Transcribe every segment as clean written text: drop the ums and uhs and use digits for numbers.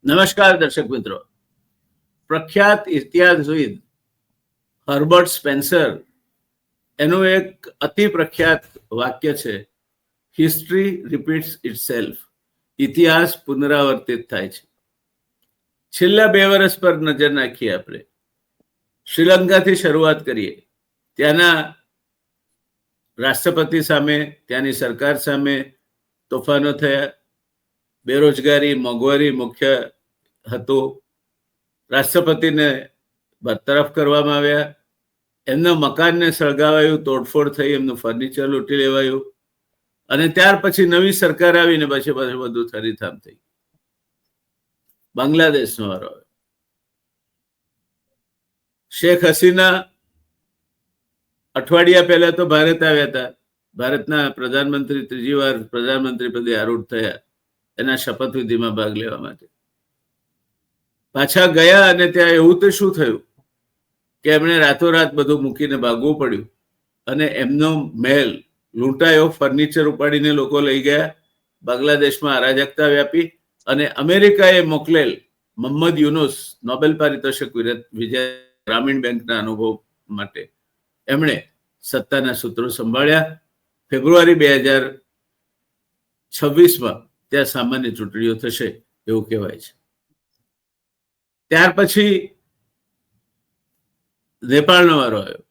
નમસ્કાર દર્શક મિત્રો. પ્રખ્યાત ઇતિહાસવિદ હર્બર્ટ સ્પેન્સર એનું એક અતિ પ્રખ્યાત વાક્ય છે, હિસ્ટ્રી રિપીટ્સ ઇટસેલ્ફ. ઇતિહાસ પુનરાવર્તિત થાય છે. છેલ્લા 2 વર્ષ પર નજર નાખીએ આપણે. શ્રીલંકાથી શરૂઆત કરીએ. ત્યાંના રાષ્ટ્રપતિ સામે, ત્યાંની સરકાર સામે તોફાનો થયા. બેરોજગારી, મોંઘવારી મુખ્ય હતું. રાષ્ટ્રપતિને બરતરફ કરવામાં આવ્યા. એમના મકાનને સળગાવાયું, તોડફોડ થઈ, એમનું ફર્નિચર લૂંટી લેવાયું. અને ત્યાર પછી નવી સરકાર આવીને પછી બધું થરીથામ થઈ. બાંગ્લાદેશનો વારો આવ્યો. શેખ હસીના અઠવાડિયા પહેલા તો ભારત આવ્યા હતા. ભારતના પ્રધાનમંત્રી 3જી વાર પ્રધાનમંત્રી પદે આરૂઢ થયા એના શપથવિધિમાં ભાગ લેવા માટે. પાછા ગયા અને ત્યાં એવું તો શું થયું કે એમણે રાતોરાત બધું મૂકીને ભાગવું પડ્યું અને એમનો મહેલ લૂંટાયો. ફર્નિચર ઉપાડીને લોકો લઈ ગયા. બાંગ્લાદેશમાં અરાજકતા વ્યાપી અને અમેરિકાએ મોકલેલ મોહમ્મદ યુનુસ, નોબેલ પારિતોષિક વિજય, ગ્રામીણ બેંકના અનુભવ માટે એમણે સત્તાના સૂત્રો સંભાળ્યા. ફેબ્રુઆરી 2026માં ત્યાં સામાન્ય ચૂંટણીઓ થશે એવું કહેવાય છે. ત્યાર પછી નેપાળનો વારો આવ્યો.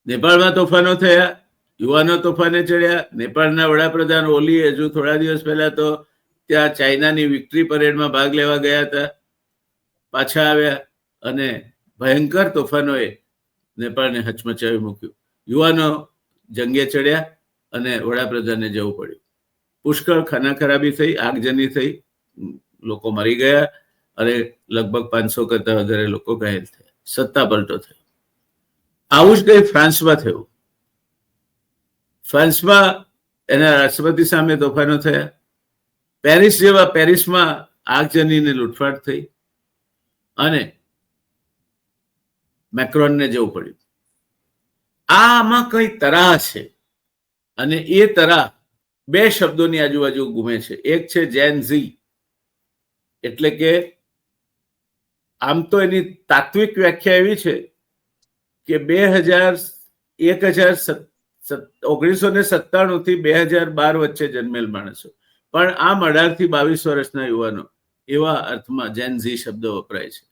નેપાળમાં તોફાનો થયા, યુવાનો તોફાને ચડ્યા. નેપાળના વડાપ્રધાન ઓલી હજુ થોડા દિવસ પહેલા તો ત્યાં ચાઇનાની વિક્ટરી પરેડમાં ભાગ લેવા ગયા હતા. પાછા આવ્યા અને ભયંકર તોફાનોએ નેપાળને હચમચાવી મૂક્યું. યુવાનો જંગે ચડ્યા અને વડાપ્રધાનને જવું પડ્યું. પુષ્કળ ખાના ખરાબી થઈ, આગજની થઈ, લોકો મરી ગયા અને લગભગ 500 કરતા વધારે લોકો ઘાયલ થયા. સત્તા પલટો થયો. આવું જ કંઈ ફ્રાન્સમાં થયું. ફ્રાન્સમાં એના રાષ્ટ્રપતિ સામે તોફાનો થયા. પેરિસમાં આગજનીને લૂંટફાટ થઈ અને મેક્રોનને જવું પડ્યું. આમાં કઈ તરાહ છે અને એ તરાહ 2 શબ્દોની આજુબાજુ ગુમે છે. એક છે જેન ઝી, એટલે કે આમ તો એની તાત્વિક વ્યાખ્યા એવી છે કે 1997 થી 2012 વચ્ચે જન્મેલ માણસો, પણ આમ 18 થી 22 વર્ષના યુવાનો, એવા અર્થમાં જેન ઝી શબ્દ વપરાય છે.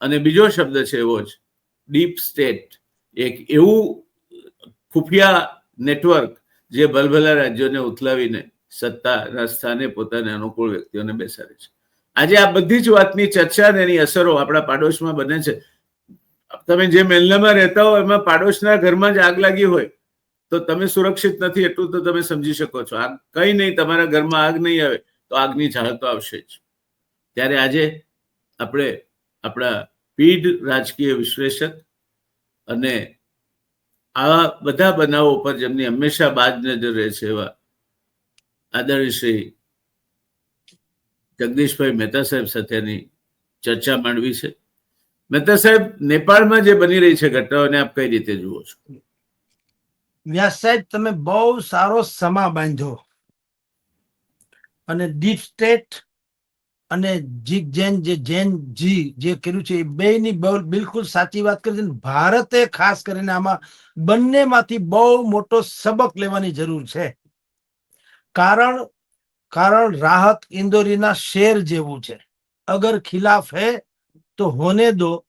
અને બીજો શબ્દ છે એવો જ, ડીપ સ્ટેટ, એક એવું ખુફિયા નેટવર્ક જે ભલભલા રાજ્યોને ઉથલાવીને સત્તાના સ્થાને પોતાને અનુકૂળ વ્યક્તિઓને બેસાડે છે. આજે આ બધી જ વાતની ચર્ચા અને એની અસરો આપણા પાડોશમાં બને છે. તમે જે મહેલમાં રહેતા હો એમાં પાડોશના ઘરમાં જ આગ લાગી હોય તો તમે સુરક્ષિત નથી, એટલું તો તમે સમજી શકો છો. આગ કઈ નહીં, તમારા ઘરમાં આગ નહીં આવે તો આગની ઝાળ તો આવશે જ. ત્યારે આજે આપણે આપણા પીઢ રાજકીય વિશ્લેષક અને આવા બધા બનાવો પર જેમની હંમેશા બાજ નજર રહે છે એવા આદરણીય શ્રી જગદીશભાઈ મહેતા સાહેબ સાથેની ચર્ચા માંડવી છે. મહેતા સાહેબ, નેપાળમાં જે બની રહી છે ઘટનાઓને આપ કઈ રીતે જુઓ છો? વ્યાસ સાહેબ, તમે બહુ સારો સમા બાંધ્યો અને ડીપ સ્ટેટ અને જૈન જે કર્યું છે એ બેની બિલકુલ સાચી વાત કરી છે. ભારતે ખાસ કરીને આમાં બંનેમાંથી બહુ મોટો સબક લેવાની જરૂર છે. કારણ રાહત ઇન્દોરીના શેર જેવું છે. અગર ખિલાફ હે તો હોને દો,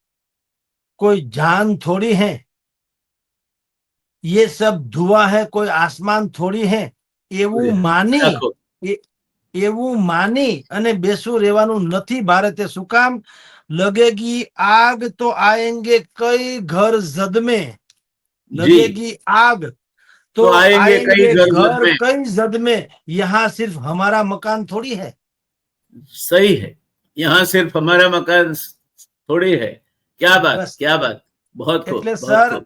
કોઈ જાન થોડી है, ये सब धुआं है, कोई आसमान थोड़ी है. એવું માની અને બેસું રહેવાનું નથી ભારતે. શું કામ? लगेगी आग तो आएंगे कई घर जद में, लगेगी आग तो आएंगे घर कई जद में. यहाँ सिर्फ हमारा मकान थोड़ी है. सही है, यहाँ सिर्फ हमारा मकान थोड़ी है. क्या बात, क्या बात, बहुत खूब. એટલે સર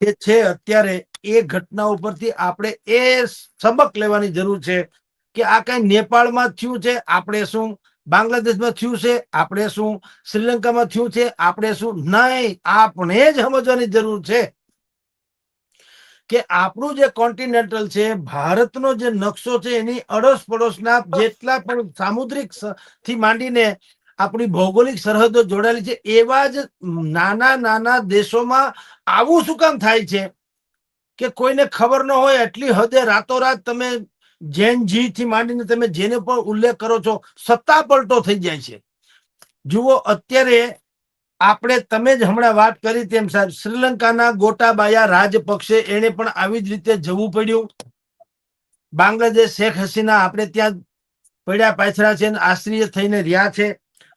એ છે અત્યારે એ ઘટના ઉપરથી આપણે એ સબક લેવાની જરૂર છે કે આ કઈ નેપાળમાં થયું છે, આપણે શું? બાંગ્લાદેશમાં થયું છે, આપણે શું? શ્રીલંકામાં થયું છે, આપણે શું? નહીં, આપણે જ સમજવાની જરૂર છે કે આપણું જે કોન્ટિનેન્ટલ છે, ભારતનો જે નકશો છે, એની અડોશ પડોશના જેટલા પણ સામુદ્રિક થી માંડીને આપણી ભૌગોલિક સરહદો જોડાયેલી છે, એવા જ નાના નાના દેશોમાં આવું શું કામ થાય છે કે કોઈને ખબર ન હોય એટલી હદે રાતોરાત તમે જેન જી થી માંડીને તમે જેને પણ ઉલ્લેખ કરો છો, સત્તા પલટો થઈ જાય છે. જુઓ, અત્યારે આપણે તમે જ હમણાં વાત કરી તેમ સાહેબ, શ્રીલંકાના ગોટાબાયા રાજપક્ષે એને પણ આવી જ રીતે જવું પડ્યું. બાંગ્લાદેશ શેખ હસીના આપણે ત્યાં પડ્યા પાછરા છે, આશ્રય થઈને રહ્યા છે.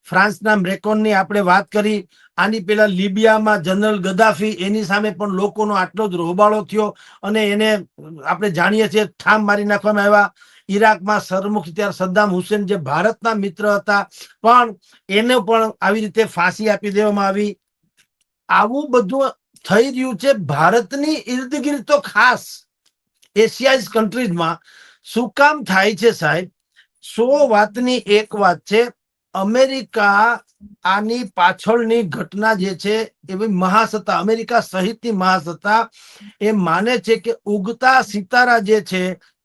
ફ્રાન્સના મેક્રોનની આપણે વાત કરી. આની પેલા લિબિયામાં જનરલ ગદ્દાફી, એની સામે પણ લોકોનો આટલો જ રોબાળો થયો અને એને આપણે જાણીએ છીએ ઠામ મારી નાખવામાં આવ્યા. ઈરાકમાં સરમુખ ત્યારે સદ્દામ હુસેન, જે ભારતના મિત્ર હતા, પણ એને પણ આવી રીતે ફાંસી આપી દેવામાં આવી. આવું બધું થઈ રહ્યું છે ભારતની ઇર્દ ગિર્દ, તો ખાસ એશિયાઈ કન્ટ્રીઝમાં. શું કામ થાય છે સાહેબ? 100 વાતની એક વાત છે, અમેરિકા આની પાછળની ઘટના જે છે, એવી મહાસત્તા, અમેરિકા સહિતની મહાસત્તા એ માને છે કે ઉગતા સિતારા જે છે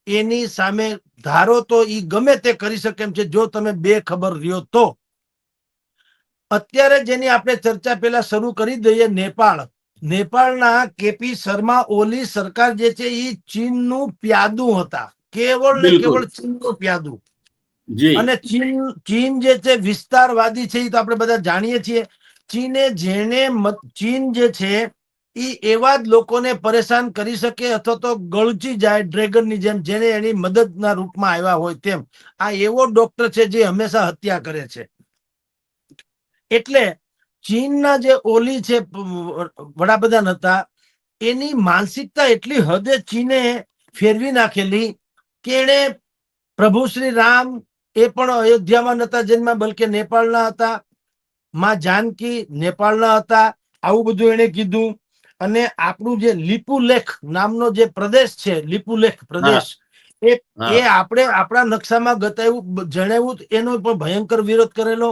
એની સામે ધારો તો ઈ ગમે તે કરી શકે એમ છે, જો તમે બે ખબર રહ્યો તો. અત્યારે જેની આપણે ચર્ચા પેલા શરૂ કરી દઈએ, નેપાળના કેપી શર્મા ઓલી સરકાર જે છે એ ચીનનું પ્યાદું હતા, કેવળ ને બિલકુલ કેવળ ચીનનું પ્યાદું. જી. અને ચીન જે છે વિસ્તારવાદી છે, એ તો આપણે બધા જાણીએ છીએ. ચીન જે છે એ એવા જ લોકોને પરેશાન કરી શકે અથવા તો ગળચી જાય ડ્રેગનની જેમ, જેને એની મદદના રૂપમાં આવ્યા હોય તેમ. આ એવો ડોક્ટર છે જે હંમેશા હત્યા કરે છે. એટલે ચીનના જે ઓલી છે વડાપ્રધાન હતા, એની માનસિકતા એટલી હદે ચીને ફેરવી નાખેલી કે એણે પ્રભુ શ્રી રામ એ પણ અયોધ્યામાં નતા જન્મ્યા, બલકે નેપાળના હતા. માં જાનકી નેપાળના હતા. આવું બધું એને કીધું. અને આપણું જે લિપુલેખ નામનો જે પ્રદેશ છે, લિપુલેખ હા પ્રદેશ, એ હા આપણે આપણા નકશામાં ગતાવ્યું, જણાવ્યું, એનો પણ ભયંકર વિરોધ કરેલો.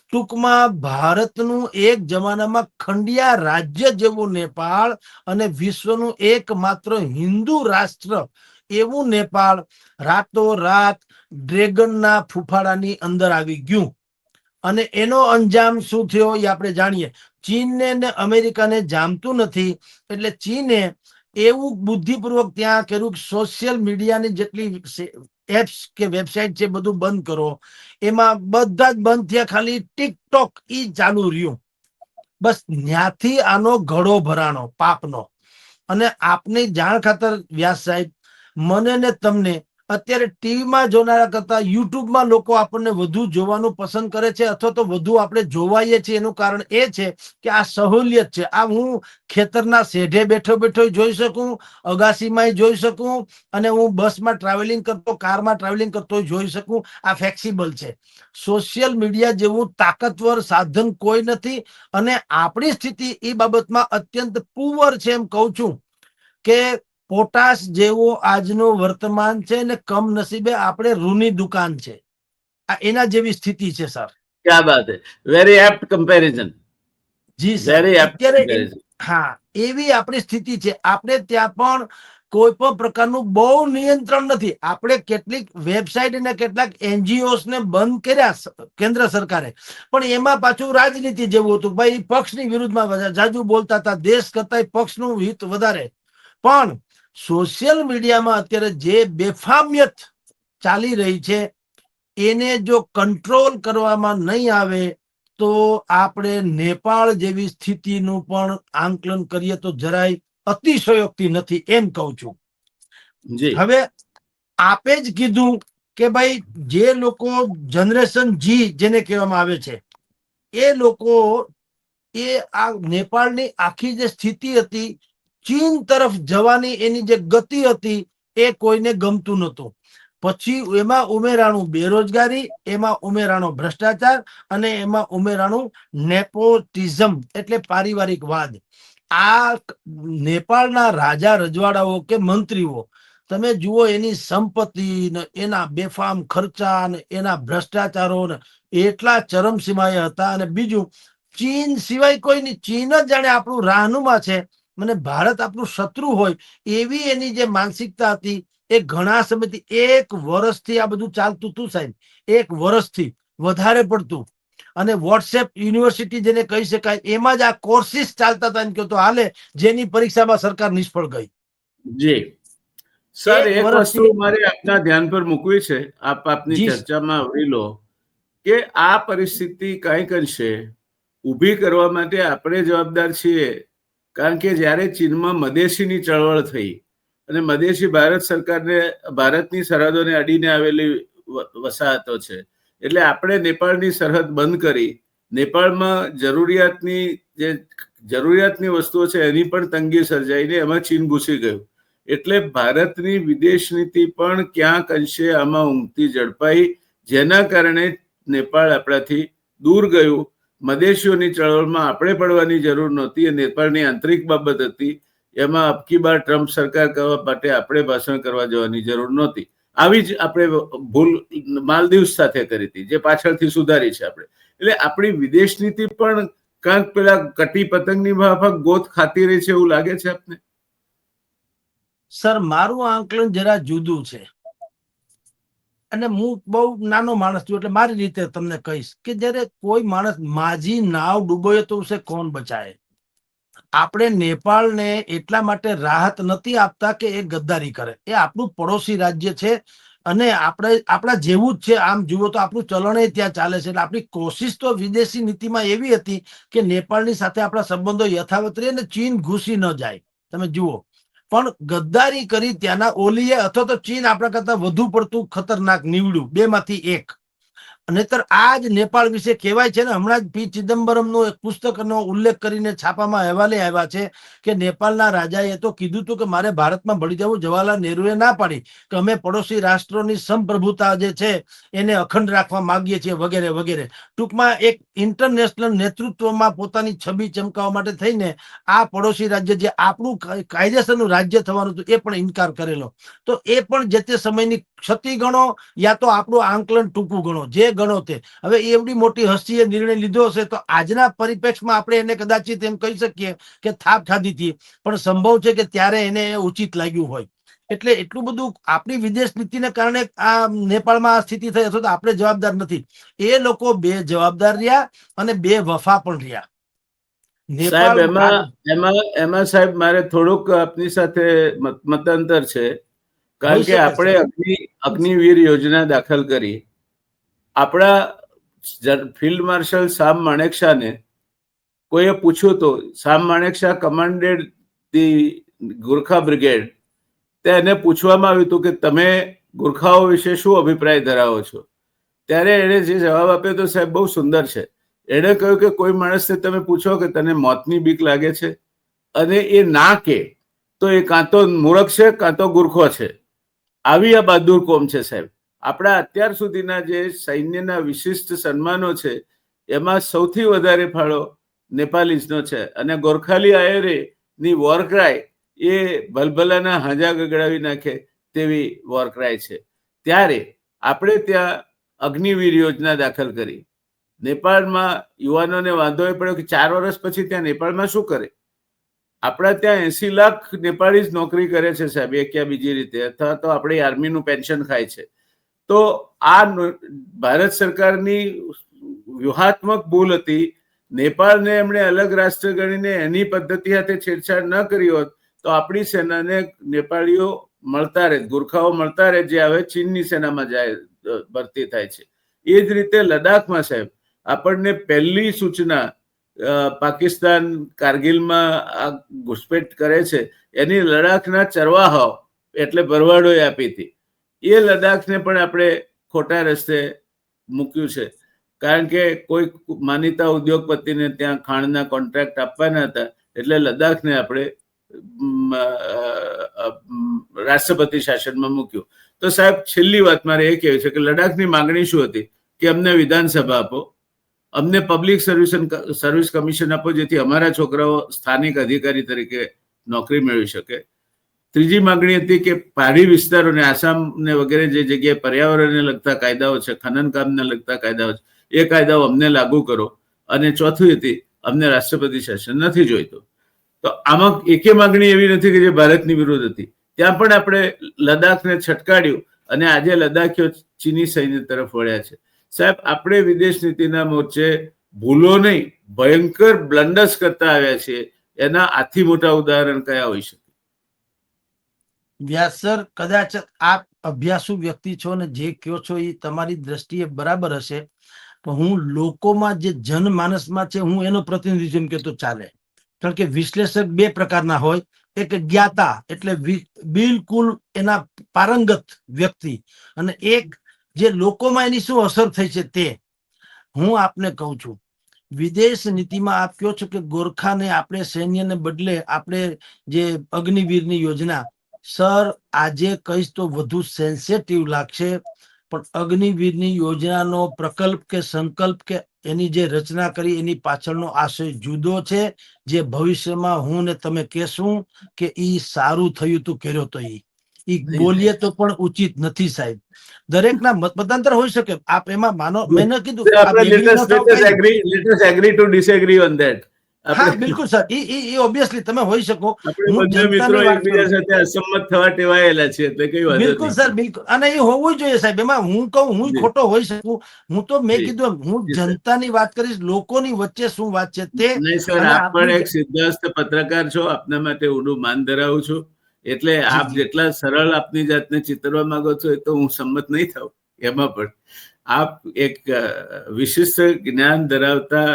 ટૂંકમાં ભારતનું એક જમાનામાં ખંડિયા રાજ્ય જેવું નેપાળ અને વિશ્વનું એકમાત્ર હિન્દુ રાષ્ટ્ર એવું નેપાળ રાતોરાત ડ્રેગનના ફૂફાડાની અંદર આવી ગયું. અને એનો અંજામ શું થયો એ આપણે જાણીએ. ચીનને ને અમેરિકાને જામતું નથી, એટલે ચીને એવું બુદ્ધિપૂર્વક ત્યાં કર્યું, સોશિયલ મીડિયાની જેટલી એપ્સ કે વેબસાઇટ છે બધું બંધ કરો. એમાં બધા જ બંધ થયા, ખાલી ટિકટોક ઈ ચાલુ રહ્યું. બસ ત્યાંથી આનો ઘડો ભરાણો પાપનો. અને આપની જાણ ખાતર વ્યાસ સાહેબ, મને ને તમને અત્યારે ટીવીમાં જોનારા કરતા યુટ્યુબમાં લોકો આપણને વધુ જોવાનું પસંદ કરે છે, અથવા તો વધુ આપણે જોવાઈએ છીએ. એનું કારણ એ છે કે આ સહુલિયત છે. આ હું ખેતરના શેઢે બેઠો બેઠો જોઈ શકું, અગાસીમાં જોઈ શકું, અને હું બસમાં ટ્રાવેલિંગ કરતો, કારમાં ટ્રાવેલિંગ કરતો જોઈ શકું. આ ફ્લેક્સિબલ છે. સોશિયલ મીડિયા જેવું તાકતવર સાધન કોઈ નથી. અને આપણી સ્થિતિ એ બાબતમાં અત્યંત પુઅર છે. એમ કહું છું કે પોટાશ જેવો આજનો વર્તમાન છે ને કમનસીબે આપણે રૂની દુકાન છે. આ એના જેવી સ્થિતિ છે સર. ક્યા બાત હે, વેરી એપ્ટ કમ્પેરિઝન. જી સર, વેરી એપ્ટ અત્યારે કમ્પેરિઝન. હા, એવી આપણી સ્થિતિ છે. આપણે ત્યાં પણ કોઈ પણ પ્રકારનું બહુ નિયંત્રણ નથી. આપણે કેટલીક વેબસાઇટ અને કેટલાક NGOs ને બંધ કર્યા કેન્દ્ર સરકારે, પણ એમાં પાછું રાજનીતિ જેવું હતું. ભાઈ, પક્ષની વિરુદ્ધમાં જાજુ બોલતા હતા, દેશ કરતા પક્ષનું હિત વધારે. પણ સોશિયલ મીડિયામાં અત્યારે જે બેફામિયત ચાલી રહી છે, એને જો કંટ્રોલ કરવામાં નહીં આવે તો આપણે નેપાળ જેવી સ્થિતિનું પણ આંકલન કરીએ તો જરાય અતિશયોક્તિ નથી, એમ કહું છું. જી. હવે આપે જ કીધું કે ભાઈ, જે લોકો જનરેશન જી જેને કહેવામાં આવે છે, એ લોકો એ આ નેપાળની આખી જે સ્થિતિ હતી, ચીન તરફ જવાની એની જે ગતિ હતી, એ કોઈને ગમતું નહોતું. પછી એમાં ઉમેરાણું બેરોજગારી, એમાં ઉમેરાણો ભ્રષ્ટાચાર, અને એમાં ઉમેરાણું નેપોટિઝમ એટલે પારિવારિક વાદ. આ નેપાળના રાજા રજવાડાઓ કે મંત્રીઓ તમે જુઓ, એની સંપત્તિ ને એના બેફામ ખર્ચા ને એના ભ્રષ્ટાચારો ને એટલા ચરમસીમાએ હતા. અને બીજું, ચીન સિવાય કોઈ નહીં, ચીન જ જાણે આપણું રાહનુમા છે. મને ભારત આપણું શત્રુ હોય એવી એની જે માનસિકતા હતી એ ઘણા સમયથી 1 વર્ષથી આ બધું ચાલતું હતું સાહેબ, 1 વર્ષથી વધારે પડતું. અને વોટ્સએપ યુનિવર્સિટી જેને કહી શકાય એમાં જ આ કોર્સિસ ચાલતા હતા એમ કે તો હાલે, જેની પરીક્ષામાં સરકાર નિષ્ફળ ગઈ. જી સર, 1 એક વસ્તુ વર્ષથી. મારે આપના ધ્યાન પર મૂકવી છે, આપની જી ચર્ચામાં આવરી લો કે આ પરિસ્થિતિ કંઈક અંશે ઊભી કરવા માટે આપણે જવાબદાર છીએ. કારણ કે જ્યારે ચીનમાં મદેશીની ચળવળ થઈ અને મદેશી ભારત સરકારને, ભારતની સરહદોને અડીને આવેલી વસાહતો છે, એટલે આપણે નેપાળની સરહદ બંધ કરી નેપાળમાં જરૂરિયાતની વસ્તુઓ છે એની પણ તંગી સર્જાઈને એમાં ચીન ઘૂસી ગયું. એટલે ભારતની વિદેશ નીતિ પણ ક્યાંક અંશે આમાં ઊંઘતી ઝડપાઈ, જેના કારણે નેપાળ આપણાથી દૂર ગયું. મદેશીઓની ચળવળમાં આપણે પડવાની જરૂર નહોતી, એ નેપાળની આંતરિક બાબત હતી. એમાં અબકી બાર ટ્રમ્પ સરકાર કરવા માટે આપણે ભાષણ કરવા જવાની જરૂર નહોતી. આવી જ આપણે ભૂલ માલદીવ સાથે કરી હતી, જે પાછળથી સુધારી છે આપણે. એટલે આપણી વિદેશ નીતિ પણ કાંક પેલા કટી પતંગની માફક ગોથ ખાતી રહી છે એવું લાગે છે આપને? સર, મારું આંકલન જરા જુદું છે અને હું બહુ નાનો માણસ છું એટલે મારી રીતે તમને કહીશ કે જ્યારે કોઈ માણસ માજી નાવ ડૂબોય તો ઉસે કોણ બચાય. આપણે નેપાળને એટલા માટે રાહત નથી આપતા કે એ ગદ્દારી કરે. એ આપણું પડોશી રાજ્ય છે અને આપણા જેવું જ છે. આમ જુઓ તો આપણું ચલણ ત્યાં ચાલે છે. એટલે આપણી કોશિશ તો વિદેશી નીતિમાં એવી હતી કે નેપાળની સાથે આપણા સંબંધો યથાવત રહે અને ચીન ઘૂસી ન જાય. તમે જુઓ, પણ ગદ્દારી કરી ત્યાંના ઓલીએ અથવા તો ચીન આપણા કરતા વધુ પડતું ખતરનાક નીવડ્યું, 2 માંથી 1. નહીતર આ જ નેપાળ વિશે કહેવાય છે ને, હમણાં જ પી ચિદમ્બરમનો એક પુસ્તકનો ઉલ્લેખ કરીને છાપામાં અહેવાલે આવ્યા છે કે નેપાળના રાજાએ તો કીધું હતું કે મારે ભારતમાં ભળી જવું. જવાહરલાલ નહેરુએ ના પાડી કે અમે પડોશી રાષ્ટ્રોની સંપ્રભુતા જે છે એને અખંડ રાખવા માંગીએ છીએ વગેરે વગેરે. ટૂંકમાં એક ઇન્ટરનેશનલ નેતૃત્વમાં પોતાની છબી ચમકાવવા માટે થઈને આ પડોશી રાજ્ય જે આપણું કાયદેસરનું રાજ્ય થવાનું હતું એ પણ ઇનકાર કરેલો. તો એ પણ જે તે સમયની ક્ષતિ ગણો યા તો આપણું આંકલન ટૂંકું ગણો, જે ગણો તે. હવે એવડી મોટી હસ્તીએ નિર્ણય લીધો હશે તો આજના પરિપ્રેક્ષમાં આપણે એને કદાચિત એમ કહી શકીએ કે થાપ ખાધી હતી, પણ સંભવ છે કે ત્યારે એને ઉચિત લાગ્યું હોય. એટલે એટલું બધું આપણી વિદેશ નીતિને કારણે આ નેપાળમાં આ સ્થિતિ થઈ, અથવા તો આપણે જવાબદાર નથી. એ લોકો 2 જવાબદાર રહ્યા અને 2 વફા પણ રહ્યા. સાહેબ, નેપાળ એમાં સાહેબ મારે થોડુંક આપની સાથે મતાંતર છે. હોઈ કારણ કે શકે આપણે સાહેબ. અગ્નિવીર યોજના દાખલ કરી. આપણા ફિલ્ડ માર્શલ સામ માણેકશાને કોઈએ પૂછ્યું તો, સામ માણેકશા કમાન્ડેડ ધી ગુરખા બ્રિગેડ. તેને પૂછવામાં આવ્યું હતું કે તમે ગુરખાઓ વિશે શું અભિપ્રાય ધરાવો છો? ત્યારે એણે જે જવાબ આપ્યો તો સાહેબ બહુ સુંદર છે. એણે કહ્યું કે કોઈ માણસને તમે પૂછો કે તને મોતની બીક લાગે છે અને એ ના કે તો એ કાં તો મૂર્ખ છે કાં તો ગુરખો છે. આવી આ બહાદુર કોમ છે સાહેબ. આપણા અત્યાર સુધીના જે સૈન્યના વિશિષ્ટ સન્માનો છે એમાં સૌથી વધારે ફાળો નેપાલીઝનો છે. અને ગોરખાલી આયરે ની વોરક્રાય એ ભલભલાના હાજા ગગડાવી નાખે તેવી વોરક્રાય છે. ત્યારે આપણે ત્યાં અગ્નિવીર યોજના દાખલ કરી. નેપાળમાં યુવાનોને વાંધો એ પડ્યો કે 4 વર્ષ પછી ત્યાં નેપાળમાં શું કરે? આપણા ત્યાં 80 લાખ નેપાળી જ નોકરી કરે છે સાહેબ, એક યા બીજી રીતે, અથવા તો આપણી આર્મીનું પેન્શન ખાય છે. તો આ ભારત સરકારની વ્યૂહાત્મક ભૂલ હતી. નેપાળને એમણે અલગ રાષ્ટ્ર ગણીને એની પદ્ધતિ સાથે છેડછાડ ન કરી હોત તો આપણી સેનાને નેપાળીઓ મળતા રહે, ગુરખાઓ મળતા રહે, જે હવે ચીનની સેનામાં જાય ભરતી થાય છે. એ જ રીતે લદ્દાખમાં સાહેબ આપણને પહેલી સૂચના પાકિસ્તાન કારગિલમાં ઘૂસપેઠ કરે છે એની લદ્દાખના ચરવાહાઓ એટલે ભરવાડોએ આપી હતી. એ લદ્દાખને પણ આપણે ખોટા રસ્તે મૂક્યું છે. કારણ કે કોઈ માનીતા ઉદ્યોગપતિને ત્યાં ખાણના કોન્ટ્રાક્ટ આપવાના હતા, એટલે લદ્દાખને આપણે રાષ્ટ્રપતિ શાસનમાં મૂક્યું. તો સાહેબ છેલ્લી વાત મારે એ કહેવી છે કે લદ્દાખની માંગણી શું હતી કે અમને વિધાનસભા આપો, અમને પબ્લિક સર્વિસ કમિશન આપો, જેથી અમારા છોકરાઓ સ્થાનિક અધિકારી તરીકે નોકરી મેળવી શકે. ત્રીજી માંગણી હતી કે પહાડી વિસ્તારોને, આસામને વગેરે જે જગ્યાએ પર્યાવરણને લગતા કાયદાઓ છે, ખનન કામને લગતા કાયદાઓ છે, એ કાયદાઓ અમને લાગુ કરો. અને ચોથી હતી અમને રાષ્ટ્રપતિ શાસન નથી જોઈતું. તો આમાં એકે માંગણી એવી નથી કે જે ભારતની વિરુદ્ધ હતી. ત્યાં પણ આપણે લદ્દાખને છટકાડ્યું અને આજે લદ્દાખીઓ ચીની સૈન્ય તરફ વળ્યા છે. સાહેબ, આપણે વિદેશ નીતિના મોરચે ભૂલો નહીં, ભયંકર બ્લન્ડર્સ કરતા આવ્યા છીએ. એના આથી મોટા ઉદાહરણ કયા હોઈ શકે? વ્યાસ સર, કદાચ આપ અભ્યાસુ વ્યક્તિ છો ને જે કયો છો એ તમારી દ્રષ્ટિએ બરાબર હશે, પણ હું લોકોમાં જે જનમાનસમાં છે હું એનો પ્રતિનિધિ જેમ કે તો ચાલે. કારણ કે વિશ્લેષક બે પ્રકારના હોય, એક જ્ઞાતા એટલે બિલકુલ એના પારંગત વ્યક્તિ, અને એક જે લોકોમાં એની શું અસર થઈ છે તે. હું આપને કહું છું, વિદેશ નીતિમાં આપ કહો છો કે ગોરખાને આપણે સૈન્યને બદલે આપણે જે અગ્નિવીરની યોજના, સર આજે કહીશ તો વધુ સેન્સેટિવ લાગશે, પણ અગ્નિવીરની યોજનાનો પ્રકલ્પ કે સંકલ્પ કે એની જે રચના કરી એની પાછળનો આશય જુદો છે. જે ભવિષ્યમાં હું ને તમે કહેશું કે ઈ સારું થયું તું કર્યો તો ઈ બોલીએ તો પણ ઉચિત નથી સાહેબ. દરેકના મતાંતર હોઈ શકે, આપ એમાં માનો. મેં ન કીધું હા બિલકુલ સર, ઈ ઓબ્વિયસલી તમે હોઈ શકો. હું જનતાની વાત કરું, અસંમત થવા ટેવાયેલા છે એટલે કઈ વાત બિલકુલ સર, બિલકુલ. અને એ હોવું જોઈએ સાહેબ. એમાં હું કહું હું ખોટો હોઈ શકું. હું તો મેં કીધું હું જનતાની વાત કરીશ, લોકોની વચ્ચે શું વાત છે તે. નહીં સર, આપ પણ એક સિદ્ધાસ્ત પત્રકાર છો, આપના માટે ઊંડું માન ધરાવું છું. એટલે આપ જેટલા સરળ આપની જાતને ચિતરવા માંગો છો એ તો હું સંમત નહીં થાઉં એમાં. પણ આપ એક વિશિષ્ટ જ્ઞાન ધરાવતા,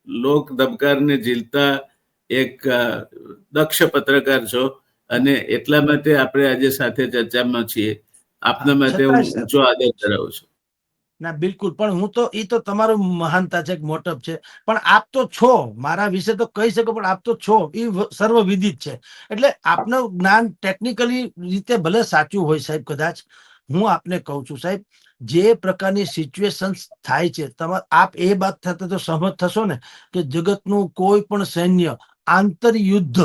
લોક દબકારને ઝીલતા એક દક્ષ પત્રકાર છો, અને એટલા માટે આપણે આજે સાથે ચર્ચામાં છીએ. આપના માટે હું ઊંચો આદર ધરાવું છું. ના બિલકુલ, પણ હું તો એ તો તમારું મહાનતા છે, મોટપ છે, પણ આપ તો છો, મારા વિશે તો કહી શકો, પણ આપ તો છો એ સર્વવિદિત છે. એટલે આપનું જ્ઞાન ટેકનિકલી રીતે ભલે સાચું હોય સાહેબ, કદાચ હું આપને કહું છું સાહેબ, જે પ્રકારની સિચ્યુએશન થાય છે, આપ એ વાત સાથે તો સહમત થશો ને કે જગતનું કોઈ પણ સૈન્ય આંતરયુદ્ધ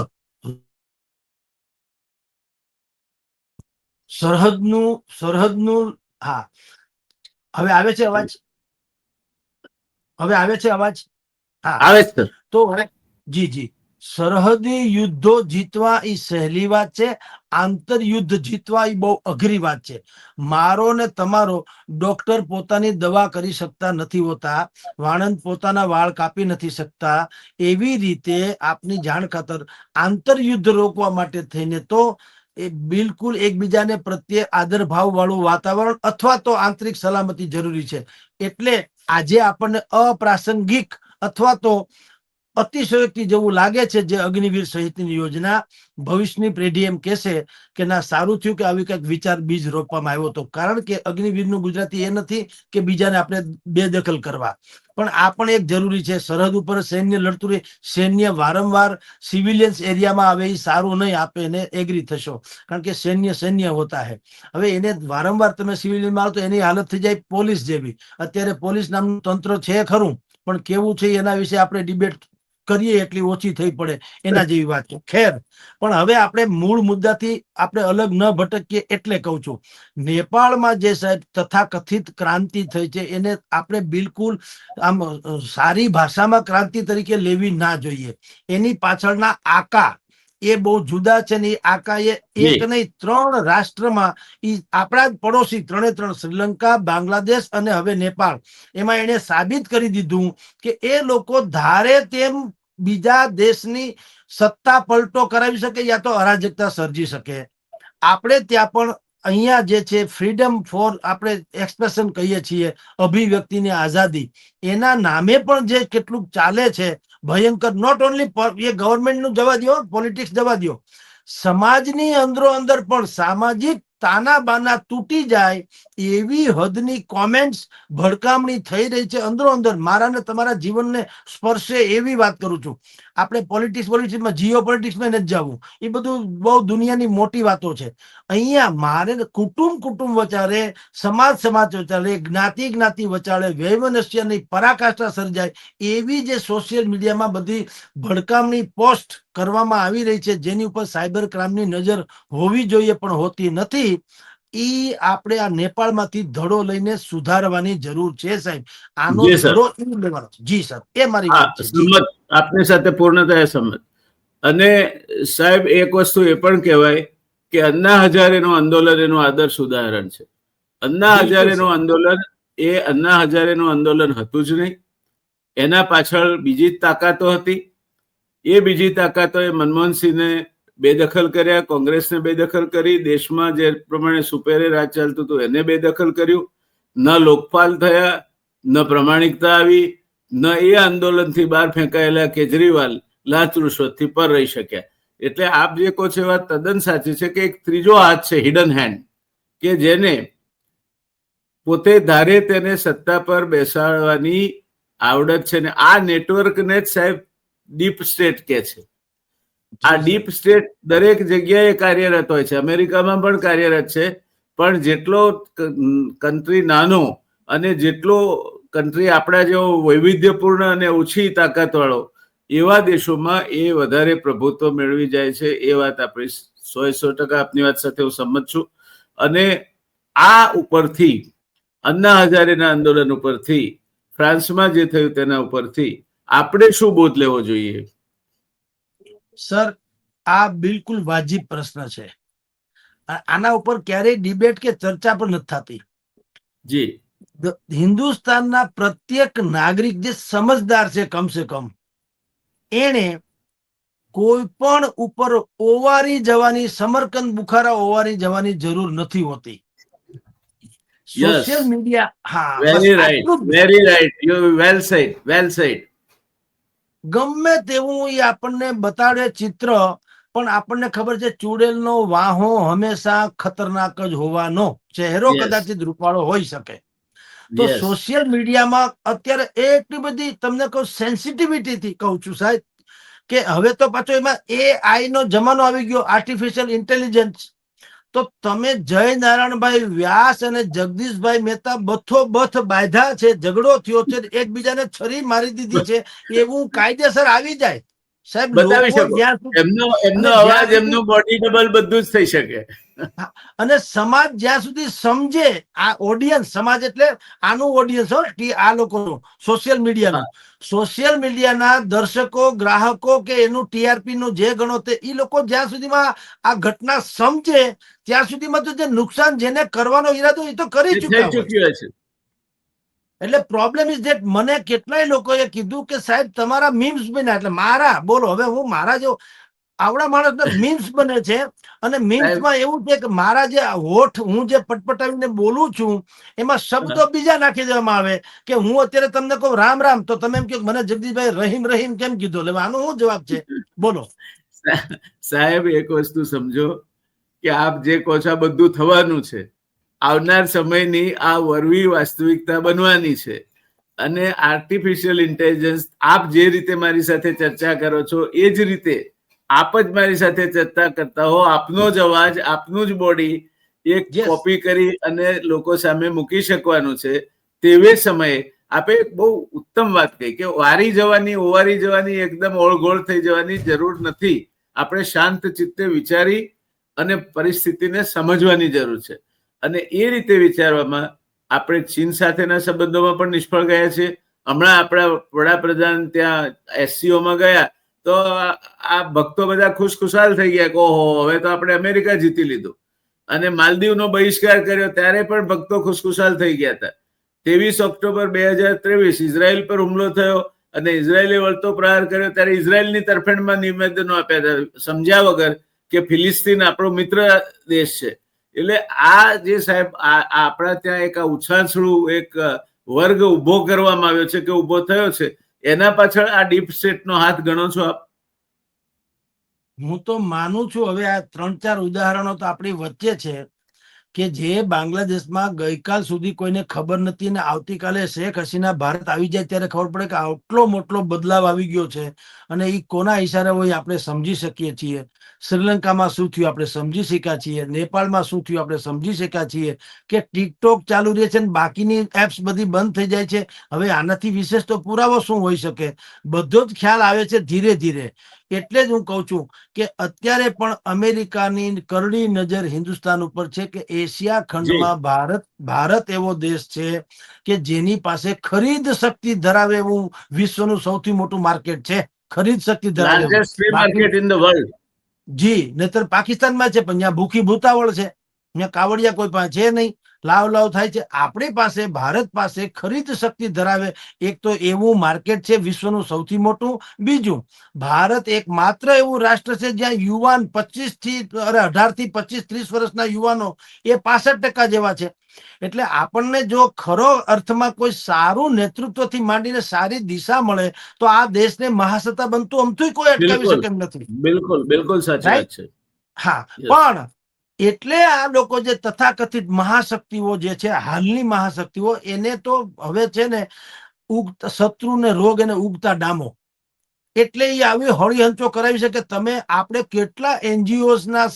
સરહદનું હા. હવે આવે છે અવાજ? હવે આવે છે અવાજ? હા આવે છે. તો જી સરહદી યુદ્ધો જીતવા એ સહેલી વાત છે, આંતરયુદ્ધ જીતવા એ બહુ અઘરી વાત છે. મારો ને તમારો ડોક્ટર પોતાની દવા કરી શકતા નથી હોતા, વાણંદ પોતાના વાળ કાપી નથી શકતા. એવી રીતે આપની જાણ ખાતર આંતરયુદ્ધ રોકવા માટે થઈને તો એ બિલકુલ એકબીજાને પ્રત્યે આદર ભાવ વાળું વાતાવરણ અથવા તો આંતરિક સલામતી જરૂરી છે. એટલે આજે આપણને અપ્રાસંગિક અથવા તો અતિશયોક્તિ જેવું લાગે છે જે અગ્નિવીર સહિતની યોજના. ભવિષ્યની પેઢી એમ કહેશે કે ના, સારું થયું કે આવી કંઈક વિચાર બીજ રોપવામાં આવ્યો હતો. કારણ કે અગ્નિવીરનું ગુજરાતી એ નથી કે બીજાને આપણે બેદખલ કરવા, પણ આ પણ એક જરૂરી છે. સરહદ ઉપર સૈન્ય લડતું રહે, સૈન્ય વારંવાર સિવિલિયન્સ એરિયામાં આવે એ સારું નહીં. આપે એને એગ્રી થશો, કારણ કે સૈન્ય હોતા હે. હવે એને વારંવાર તમે સિવિલિયનમાં આવો તો એની હાલત થઈ જાય પોલીસ જેવી. અત્યારે પોલીસ નામનું તંત્ર છે ખરું, પણ કેવું છે એના વિશે આપણે ડિબેટ કરીએ એટલી ઓછી થઈ પડે, એના જેવી વાત છે. ખેર, પણ હવે આપણે મૂળ મુદ્દાથી આપણે અલગ ન ભટકીએ એટલે કહું છું. નેપાળમાં જે સાહેબ તથાકથિત ક્રાંતિ થઈ છે એને આપણે બિલકુલ આમ સારી ભાષામાં ક્રાંતિ તરીકે લેવી ના જોઈએ. એની પાછળના આકા એ બહુ જુદા છે ને. એ આકા એ એક નહીં 3 રાષ્ટ્રમાં, આપણા જ પડોશી 3 શ્રીલંકા, બાંગ્લાદેશ અને હવે નેપાળ, એમાં એને સાબિત કરી દીધું કે એ લોકો ધારે તેમ બીજા દેશની સત્તા પલટો કરાવી શકે યા તો અરાજકતા સર્જી શકે. આપણે ત્યાં પણ અહીંયા જે છે ફ્રીડમ ફોર આપણે એક્સપ્રેશન કહીએ છીએ, અભિવ્યક્તિની આઝાદી, એના નામે પણ જે કેટલુંક ચાલે છે ભયંકર. નોટ ઓનલી એ ગવર્મેન્ટનું જવા દો, પોલિટિક્સ જવા દો, સમાજની અંદરો અંદર પણ સામાજિક તાના બાના તૂટી જાય એવી હદની કોમેન્ટ્સ, ભડકામણી થઈ રહી છે અંદરો અંદર. મારા ને તમારા જીવનને સ્પર્શે એવી વાત કરું છું. આપણે પોલિટિક્સમાં જીઓ પોલિટિક્સમાં નથી જવું, એ બધું બહુ દુનિયાની મોટી વાતો છે. અહીંયા મારે કુટુંબ વચારે, સમાજ વચારે, જ્ઞાતિ વચારે વૈમનસ્યની પરાકાષ્ઠા સર્જાય એવી જે સોશિયલ મીડિયામાં બધી ભડકામણી પોસ્ટ કરવામાં આવી રહી છે, જેની ઉપર સાયબર ક્રાઇમની નજર હોવી જોઈએ પણ હોતી નથી. ઈ આપણે આ નેપાળમાંથી ધડો લઈને સુધારવાની જરૂર છે સાહેબ. આનો ધડો લેવાનો. જી સર, એ મારી વાત છે. આપની સાથે પૂર્ણતઃ સંમત. અને સાહેબ એક વસ્તુ એ પણ કહેવાય કે અન્ના હજારેનું આંદોલન એનું આદર્શ ઉદાહરણ છે. અન્ના બિલકુલ હજારેનું સર. આંદોલન એ અન્ના હજારેનું આંદોલન હતું જ નહીં. એના પાછળ બીજી જ તાકાતો હતી. એ બીજી તાકાતોએ મનમોહનસિંહને બેદખલ કર્યા, કોંગ્રેસને બેદખલ કરી, દેશમાં જે પ્રમાણે સુપેરે રાજ ચાલતું હતું એને બેદખલ કર્યું. ન લોકપાલ થયા, ન પ્રમાણિકતા આવી, ન એ આંદોલનથી બહાર ફેંકાયેલા કેજરીવાલ લાંચ રૂશ્વતથી પર રહી શક્યા. એટલે આપ જે કહો છો એ વાત તદ્દન સાચી છે કે એક ત્રીજો હાથ છે, હિડન હેન્ડ, કે જેને પોતે ધારે તેને સત્તા પર બેસાડવાની આવડત છે. ને આ નેટવર્કને જ સાહેબ ડીપ સ્ટેટ કે છે. આ ડીપ સ્ટેટ દરેક જગ્યાએ કાર્યરત હોય છે. અમેરિકામાં પણ કાર્યરત છે. પણ જેટલો કન્ટ્રી નાનો અને જેટલો કન્ટ્રી આપણા જેવો વૈવિધ્યપૂર્ણ અને ઓછી તાકાત વાળો, એવા દેશોમાં એ વધારે પ્રભુત્વ મેળવી જાય છે. એ વાત આપણી 100% આપની વાત સાથે હું સંમત છું. અને આ ઉપરથી અન્ના હજારેના આંદોલન ઉપરથી, ફ્રાન્સમાં જે થયું તેના ઉપરથી આપણે શું બોધ લેવો જોઈએ? સર, આ બિલકુલ વાજિબ પ્રશ્ન છે. આના ઉપર ક્યારેય ડિબેટ કે ચર્ચા પણ નથી થતી. જી, હિન્દુસ્તાનના પ્રત્યેક નાગરિક જે સમજદાર છે, કમસે કમ એને કોઈ પણ ઉપર ઓવારી જવાની, સમરકંદ બુખારા ઓવારી જવાની જરૂર નથી હોતી. સોશિયલ મીડિયા, હા, બસ વેરી રાઈટ, આટલું જ. Very right, you well said, well said. ગમે તેવું એ આપણને બતાડે ચિત્ર, પણ આપણને ખબર છે ચૂડેલનો વાહો હંમેશા ખતરનાક જ હોવાનો. ચહેરો કદાચિત રૂપાળો હોઈ શકે. તો સોશિયલ મીડિયામાં અત્યારે એટલી બધી, તમને કહું, સેન્સિટિવિટી થી કહું છું સાહેબ, કે હવે તો પાછો એમાં AI નો જમાનો આવી ગયો, આર્ટિફિશિયલ ઇન્ટેલિજન્સ. તો તમે જય નારાયણભાઈ વ્યાસ અને જગદીશભાઈ મહેતા બથોબથ બાંધ્યા છે, ઝઘડો થયો છે, એકબીજાને છરી મારી દીધી છે, એવું કાયદેસર આવી જાય સાહેબ. બતાવી લોકો શકો, જ્યાં એમનો અવાજ, એમનું બોડી ડબલ બધું જ થઈ શકે. અને સમાજ જ્યાં સુધી સમજે, આ ઓડિયન્સ, સમાજ એટલે આનું ઓડિયન્સ હો, આ લોકોનું, સોશિયલ મીડિયાનું, સોશિયલ મીડિયાના દર્શકો, ગ્રાહકો કે એનું TRP નું જે ગણો તે, એ લોકો જ્યાં સુધીમાં આ ઘટના સમજે ત્યાં સુધીમાં તો જે નુકસાન જેને કરવાનો ઈરાદો એ તો કરી ચૂક્યા હોય. એટલે પ્રોબ્લેમ ઇઝ ધેટ, મને કેટલાય લોકોએ કીધું કે સાહેબ તમારા મીમ્સ બન્યા, એટલે મારા, બોલો હવે હું મારા જો આવડા માણસના મીમ્સ બને છે. અને મીમ્સમાં એવું છે કે મારા જે હોઠ, હું જે પટપટાવીને બોલું છું, એમાં શબ્દો બીજા નાખી દેવામાં આવે. કે હું અત્યારે તમને કહું રામ રામ, તો તમે એમ કહો મને જગદીશભાઈ રહીમ રહીમ કેમ કીધું? એટલે આનો શું જવાબ છે? બોલો સાહેબ, એક વસ્તુ સમજો કે આપ જે કહો છો આ બધું થવાનું છે. આવનાર સમયની આ વરવી વાસ્તવિકતા બનવાની છે. અને આર્ટિફિશિયલ ઇન્ટેલિજન્સ, આપ જે રીતે મારી સાથે ચર્ચા કરો છો એ જ રીતે આપ જ મારી સાથે ચર્ચા કરતા હો, આપનો જ અવાજ, આપનું જ બોડી એક કોપી કરી અને લોકો સામે મૂકી શકવાનું છે. તેવે સમયે આપે બહુ ઉત્તમ વાત કહી કે વારી જવાની, ઓવારી જવાની, એકદમ ઓળઘોળ થઈ જવાની જરૂર નથી. આપણે શાંત ચિત્તે વિચારી અને પરિસ્થિતિને સમજવાની જરૂર છે. અને એ રીતે વિચારવામાં આપણે ચીન સાથેના સંબંધોમાં પણ નિષ્ફળ ગયા છે. હમણાં આપણા વડાપ્રધાન ત્યાં SCOમાં ગયા તો આ ભક્તો બધા ખુશખુશાલ થઈ ગયા કે ઓહો, હવે તો આપણે અમેરિકા જીતી લીધું. અને માલદીવનો બહિષ્કાર કર્યો ત્યારે પણ ભક્તો ખુશખુશાલ થઈ ગયા હતા. 23 ઓક્ટોબર 2023 ઇઝરાયલ પર હુમલો થયો અને ઇઝરાયલે વળતો પ્રહાર કર્યો ત્યારે ઇઝરાયલની તરફેણમાં નિવેદનો આપ્યા હતા, સમજ્યા વગર, કે ફિલિસ્તીન આપણો મિત્ર દેશ છે. એટલે આ જે સાહેબ આપણા ત્યાં એક ઉછાળછળું એક વર્ગ ઉભો કરવામાં આવ્યો છે, કે ઉભો થયો છે, એના પાછળ આ ડીપ સ્ટેટનો હાથ ગણો છો આપ? હું તો માનું છું. હવે આ 3-4 ઉદાહરણો તો આપણી વચ્ચે છે કે જે બાંગ્લાદેશમાં ગઈકાલ સુધી કોઈને ખબર નથી, અને આવતીકાલે શેખ હસીના ભારત આવી જાય ત્યારે ખબર પડે કે આટલો મોટો બદલાવ આવી ગયો છે. અને એ કોના ઈશારે હોય આપણે સમજી શકીએ છીએ. શ્રીલંકામાં શું થયું આપણે સમજી શક્યા છીએ, નેપાળમાં શું થયું આપણે સમજી શક્યા છીએ, કે ટિકટોક ચાલુ રહે છે અને બાકીની એપ્સ બધી બંધ થઈ જાય છે. હવે આનાથી વિશેષ તો પુરાવો શું હોઈ શકે? બધો જ ખ્યાલ આવે છે ધીરે ધીરે. એટલે જ હું કહું છું કે અત્યારે પણ અમેરિકાની કરડી નજર હિન્દુસ્તાન ઉપર છે કે એશિયા ખંડમાં ભારત એવો દેશ છે કે જેની પાસે ખરીદ શક્તિ ધરાવે એવું વિશ્વનું સૌથી મોટું માર્કેટ છે. ખરીદ શક્તિ ધરાવે. લાર્જેસ્ટ ફ્રી બાકી માર્કેટ ઇન ધ વર્લ્ડ. જી, નહીતર પાકિસ્તાનમાં છે પણ ત્યાં ભૂખી ભૂતાવળ છે, ત્યાં કાવડિયા કોઈ પાસે છે નહીં, લાવ લાવ થાય છે. આપણી પાસે, ભારત પાસે ખરીદ શક્તિ ધરાવે એક તો એવું માર્કેટ છે વિશ્વનું સૌથી મોટું. બીજું, ભારત એક માત્ર એવું રાષ્ટ્ર છે જ્યાં યુવાન 18 થી 25-30 વર્ષના યુવાનો એ 65% જેવા છે. એટલે આપણને જો ખરો અર્થમાં કોઈ સારું નેતૃત્વથી માંડીને સારી દિશા મળે તો આ દેશને મહાસત્તા બનતું અમથું કોઈ અટકાવી બિલકુલ શકે એમ નથી. બિલકુલ બિલકુલ સાચી રાઈટ? વાત છે. હા, Yes. પણ એટલે આ લોકો જે તથાકથિત મહાશક્તિઓ જે છે, હાલની મહાશક્તિઓ, એને તો હવે છે ને શત્રુ ને રોગ અને ઉગતા ડામો, એટલે એ આવી હળીહંચો કરાવી છે કે તમે, આપણે કેટલા NGOs ના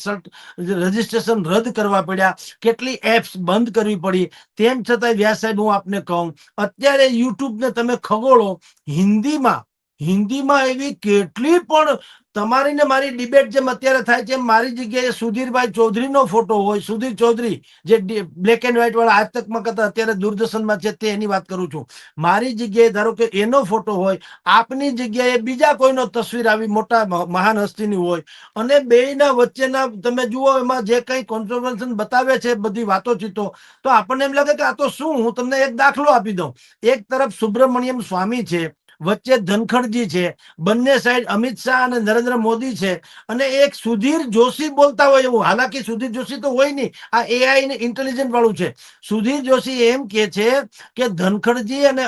રજીસ્ટ્રેશન રદ કરવા પડ્યા, કેટલી એપ્સ બંધ કરવી પડી. તેમ છતાં વ્યાસ સાહેબ, હું આપને કહું, અત્યારે યુટ્યુબ ને તમે ખગોળો, હિન્દીમાં એવી કેટલી પણ તમારી ને મારી ડિબેટ જેમ અત્યારે થાય છે, મારી જગ્યાએ સુધીરભાઈ ચૌધરીનો ફોટો હોય, સુધીર ચૌધરી જે બ્લેક એન્ડ વ્હાઈટ વાળા આજ તકમાં કરતા અત્યારે દૂરદર્શનમાં છે તે, એની વાત કરું છું. મારી જગ્યાએ ધારો કે એનો ફોટો હોય, આપની જગ્યાએ બીજા કોઈનો તસવીર આવી મોટા મહાન હસ્તીની હોય, અને બેયના વચ્ચેના તમે જુઓ એમાં જે કઈ કોન્ટ્રોવર્સન બતાવે છે, બધી વાતોચીતો, તો આપણને એમ લાગે કે આ તો શું. હું તમને એક દાખલો આપી દઉં. એક તરફ સુબ્રમણ્યમ સ્વામી છે, વચ્ચે ધનખડજી છે, બંને સાઈડ અમિત શાહ અને નરેન્દ્ર મોદી છે, અને એક સુધીર જોશી બોલતા હોય એવું. હાલાકી સુધીર જોશી તો હોય નહીં, આ AI ને ઇન્ટેલિજન્ટ વાળું છે. સુધીર જોશી એમ કે છે કે ધનખડજી અને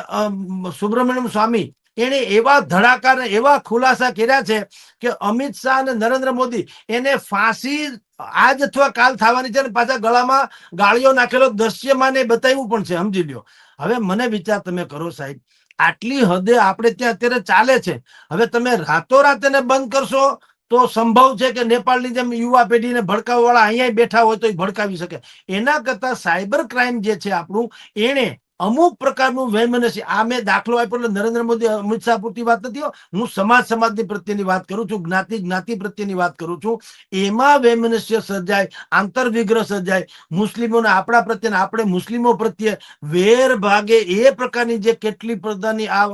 સુબ્રમણ્યમ સ્વામી એને એવા ધડાકા, એવા ખુલાસા કર્યા છે કે અમિત શાહ અને નરેન્દ્ર મોદી એને ફાંસી આજ અથવા કાલ થવાની છે, અને પાછા ગળામાં ગાળીઓ નાખેલો દ્રશ્યમાન એ બતાવ્યું પણ છે. સમજી લ્યો. હવે મને વિચાર તમે કરો સાહેબ, આટલી હદે આપણે ત્યાં અત્યારે ચાલે છે. હવે તમે રાતોરાત એને બંધ કરશો તો સંભવ છે કે નેપાળની જેમ યુવા પેઢીને ભડકાવવા વાળા અહીંયા બેઠા હોય તો એ ભડકાવી શકે. એના કરતા સાયબર ક્રાઇમ જે છે આપણું, એને અમુક પ્રકારનું વૈમનસ્ય, આ મેં દાખલો આપ્યો એટલે નરેન્દ્ર મોદી અમિત શાહ પૂરતી વાત નથી, હું સમાજની પ્રત્યેની વાત કરું છું, જ્ઞાતિ પ્રત્યેની વાત કરું છું. એમાં વૈમનસ્ય સર્જાય, આંતરવિગ્રહ સર્જાય, મુસ્લિમોને આપણા પ્રત્યે, આપણે મુસ્લિમો પ્રત્યે વેર ભાગે, એ પ્રકારની જે કેટલી પ્રકારની આ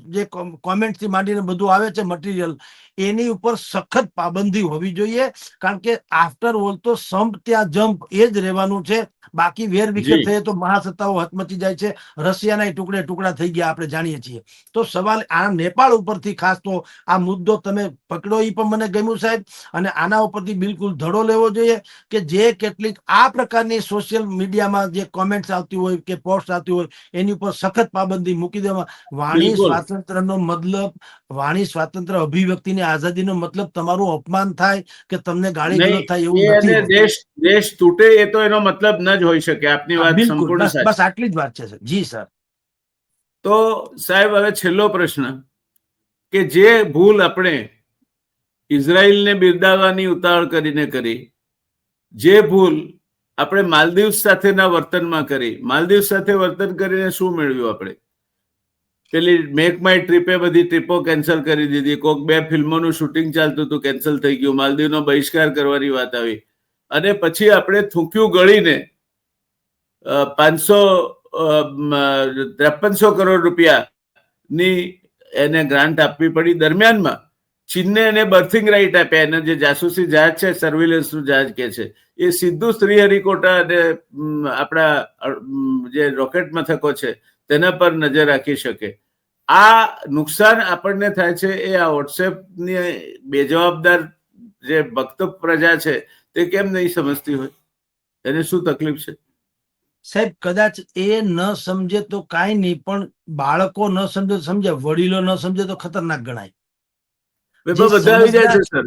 જે કોમેન્ટ થી માંડીને બધું આવે છે મટીરિયલ, એની ઉપર સખત પાબંદી હોવી જોઈએ. કારણ કે આફ્ટર ઓલ તો સંપ ત્યાં જંપ એ જ રહેવાનું છે. બાકી વેર વિખેર જી થયે તો મહાસત્તાઓ હચમચી જાય છે. રશિયાના ટુકડે ટુકડા થઈ ગયા, આપણે જાણીએ છીએ. તો સવાલ આ નેપાળ ઉપરથી ખાસ તો આ મુદ્દો તમે પકડો, એ પણ મને ગમ્યું સાહેબ. અને આના ઉપરથી બિલકુલ ધડો લેવો જોઈએ કે જે કેટલીક આ પ્રકારની સોશિયલ મીડિયામાં જે કોમેન્ટ્સ આવતી હોય કે પોસ્ટ આવતી હોય, એની ઉપર સખત પાબંદી મૂકી દેવા. વાણી બિલકુલ સ્વાતંત્ર્યનો મતલબ, વાણી સ્વાતંત્ર્ય, અભિવ્યક્તિની આઝાદીનો મતલબ તમારું અપમાન થાય કે તમને ગાળી ગલોચ થાય નહીં, એવું એ નથી અને હોતું. દેશ તૂટે એ તો એનો મતલબ ન જ હોઈ શકે. આપની હા, વાત બિલકુલ. સંપૂર્ણ બસ બસ સાચી. આટલી જ વાત છે સર. જી સર. તો સાહેબ, હવે છેલ્લો પ્રશ્ન, કે જે ભૂલ આપણે ઇઝરાયલને બિરદાવવાની ઉતાવળ કરીને કરી, જે ભૂલ આપણે માલદીવ્સ સાથેના વર્તનમાં કરી, માલદીવ્સ સાથે વર્તન કરીને શું મેળવ્યું આપણે? પેલી મેક માય ટ્રીપે બધી ટ્રીપો કેન્સલ કરી દીધી, કોઈક 2 ફિલ્મોનું શૂટિંગ ચાલતું હતું, કેન્સલ થઈ ગયું, માલદીવનો બહિષ્કાર કરવાની વાત આવી, અને પછી આપણે થૂક્યું ગળીને 5300 કરોડ રૂપિયાની એને ગ્રાન્ટ આપવી પડી. દરમિયાનમાં ચીનને એને બર્થિંગ રાઇટ આપ્યા. એને જે જાસૂસી જહાજ છે, સર્વેલન્સનું જહાજ કે છે, એ સીધું શ્રીહરિકોટા અને આપણા જે રોકેટ મથકો છે તેના પર નજર રાખી શકે. આ નુકસાન આપણને થાય છે એ આ વોટ્સએપની બેજવાબદાર જે ભક્ત પ્રજા છે તે કેમ નહીં સમજતી હોય? એને શું તકલીફ છે સાહેબ? કદાચ એ ન સમજે તો કાંઈ નહીં, પણ બાળકો ન સમજે તો સમજે, વડીલો ન સમજે તો ખતરનાક ગણાય. જે બધા આવી જાય સમજદાર, છે સર.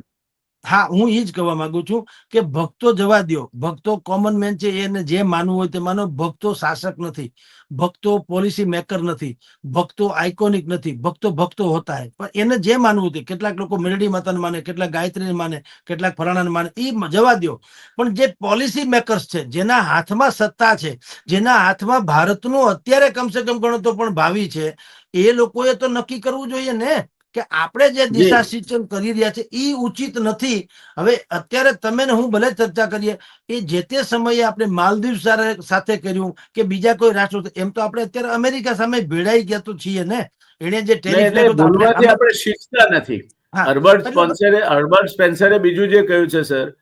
હા, હું એ જ કહેવા માંગુ છું કે ભક્તો જવા દો. ભક્તો કોમન મેન છે, એને જે માનવું હોય તે માનો. ભક્તો શાસક નથી, ભક્તો પોલિસી મેકર નથી, ભક્તો આઇકોનિક નથી. ભક્તો હોતા હે, પણ એને જે માનવું તે. કેટલાક લોકો મેરડી માતાને માને, કેટલાક ગાયત્રીને માને, કેટલાક ફલાણાને માને, એ જવા દો. પણ જે પોલિસી મેકર્સ છે, જેના હાથમાં સત્તા છે, જેના હાથમાં ભારતનું અત્યારે કમસે કમ ગણો તો પણ ભાવિ છે, એ લોકોએ તો નક્કી કરવું જોઈએ ને કે આપણે જે જી દિશા સિંચન કરી રહ્યા છે એ ઉચિત નથી. હવે અત્યારે તમે ને હું ભલે ચર્ચા કરીએ, એ જે તે સમયે આપણે માલદીવ સાથે કર્યું કે બીજા કોઈ રાષ્ટ્ર, એમ તો આપણે અત્યારે અમેરિકા સામે ભેળાઈ ગયા તો છીએ ને. એને જે ટેરિફ એટલે નાખ્યો તો આપણે ભૂલમાંથી આપણે શીખતા નથી. હા, હર્બર્ટ સ્પેન્સરે બીજું જે કહ્યું છે સર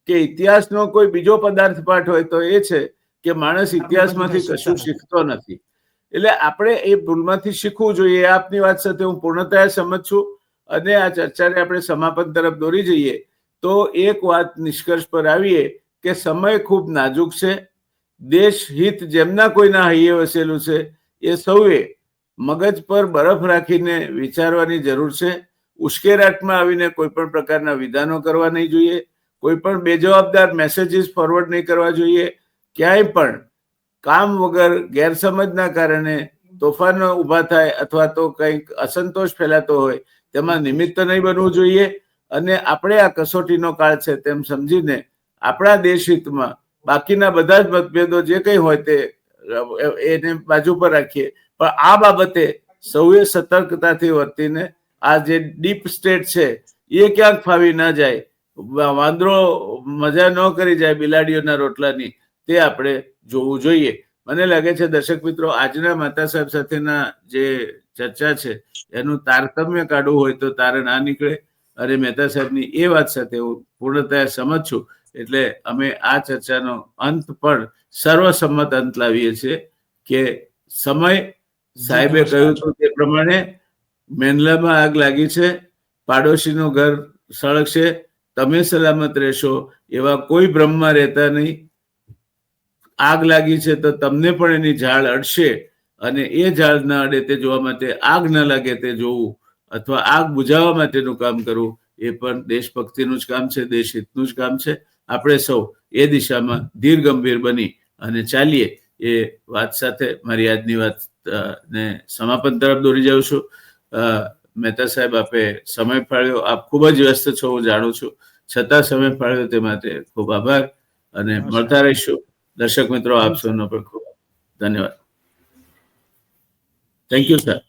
કે ઇતિહાસનો કોઈ બીજો પદાર્થ પાઠ હોય તો એ છે કે માણસ ઇતિહાસમાંથી કશું શીખતો નથી. એટલે આપણે એ ભૂલમાંથી શીખવું જોઈએ. આપની વાત સાથે હું પૂર્ણતયા સમજ છું અને આ ચર્ચાને આપણે સમાપન તરફ દોરી જઈએ તો એક વાત નિષ્કર્ષ પર આવીએ કે સમય ખૂબ નાજુક છે. દેશ હિત જેમના કોઈના હૈયે વસેલું છે એ સૌએ મગજ પર બરફ રાખીને વિચારવાની જરૂર છે. ઉશ્કેરાટમાં આવીને કોઈ પણ પ્રકારના વિધાનો કરવા નહીં જોઈએ. કોઈ પણ બેજવાબદાર મેસેજીસ ફોરવર્ડ નહીં કરવા જોઈએ. ક્યાંય પણ કામ વગર ગેરસમજના કારણે તોફાનો ઊભા થાય અથવા તો કંઈક અસંતોષ ફેલાતો હોય તેમાં નિમિત્ત નહીં બનવું જોઈએ. અને આપણે આ કસોટીનો કાળ છે તેમ સમજીને આપણા દેશ હિતમાં બાકીના બધા જ મતભેદો જે કંઈ હોય તે એને બાજુ પર રાખીએ. પણ આ બાબતે સૌએ સતર્કતાથી વર્તીને આ જે ડીપ સ્ટેટ છે એ ક્યાંક ફાવી ના જાય, વાંદરો મજા ન કરી જાય બિલાડીઓના રોટલાની, તે આપણે જોવું જોઈએ. મને લાગે છે દર્શક મિત્રો આજના મહેતા સાહેબ સાથેના જે ચર્ચા છે એનું તારતમ્ય કાઢવું હોય તો તારે ના નીકળે. અને મહેતા સાહેબની એ વાત સાથે હું પૂર્ણતયા સમજ છું. એટલે અમે આ ચર્ચાનો અંત પણ સર્વસંમત અંત લાવીએ છીએ કે સમય સાહેબે કહ્યું હતું તે પ્રમાણે મેંદલામાં આગ લાગી છે, પાડોશીનું ઘર સળગશે, તમે સલામત રહેશો એવા કોઈ ભ્રમમાં રહેતા નહીં. આગ લાગી છે તો તમને પણ એની ઝાડ અડશે અને એ ઝાડ ના અડે તે જોવા માટે આગ ન લાગે તે જોવું અથવા આગ બુઝાવવા માટેનું કામ કરવું એ પણ દેશભક્તિનું જ કામ છે, દેશહિતનું જ કામ છે. આપણે સૌ એ દિશામાં ધીર ગંભીર બની અને ચાલીએ એ વાત સાથે મારી આજની વાત ને સમાપન તરફ દોરી જાઉં છું. મહેતા સાહેબ આપે સમય ફાળ્યો. આપ ખૂબ જ વ્યસ્ત છો હું જાણું છું, છતાં સમય ફાળ્યો તે માટે ખૂબ આભાર અને મળતા રહીશું. દર્શક મિત્રો આપ સૌનો પણ ખૂબ ધન્યવાદ. Thank you sir.